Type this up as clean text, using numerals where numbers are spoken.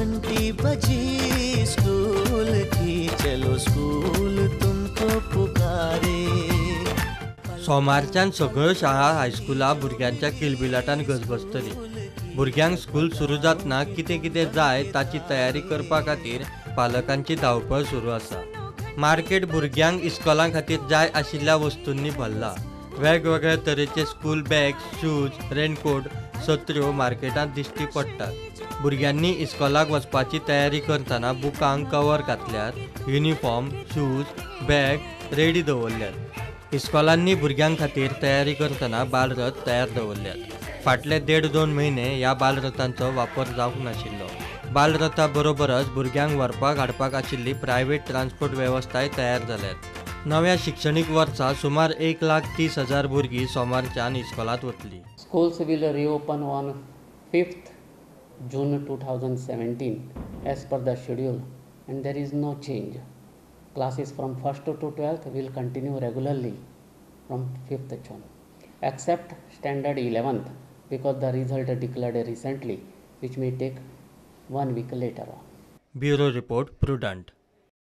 घंटी बजी स्कूल की, चलो स्कूल तुमको पुकारे। सोमारच्यान सगळ्यो शाळा हायस्कुलां भुरग्यांच्या किलबिलाटान गजबजतली। भुरग्यांक स्कूल सुरू जातना कितें जाय ताची तयारी करपा खातीर पालकांची धांवपळ सुरू आसा। मार्केट भुरग्यांक इस्कॉलां खातीर जाय आशिल्ल्या वस्तूंनी भरला। वेगवेगळ्या तरेचे स्कूल बॅग्स, शूज, रेनकोट, सत्र्यो मार्केटांत दिश्टी पडटात। भुरग्यांनी इस्कॉलाक वचपाची तयारी करतना बुकांक कवर घातल्यात, युनिफॉर्म, शूज, बॅग रेडी दवरल्यात। इस्कॉलांनी भुरग्यां खातीर तयारी करतना बालरथ तयार दवरल्यात। फाटले 1.5-2 म्हयने ह्या बालरथांचो वापर जावंक नाशिल्लो। बालरथा बरोबरच भुरग्यांक व्हरपाक हाडपाक आशिल्ली प्रायव्हेट ट्रान्सपोर्ट वेवस्थाय तयार जाल्यात। नव्या शिक्षणीक वर्सा सुमार 1,30,000 भुरगीं सोमारच्यान इस्कॉलांत वतलीं। Schools will reopen on 5th June 2017 as per the schedule, and there is no change. Classes from 1st to 12th will continue regularly from 5th June, except standard 11th because the result declared recently, which may take 1 week later on. Bureau Report, Prudent.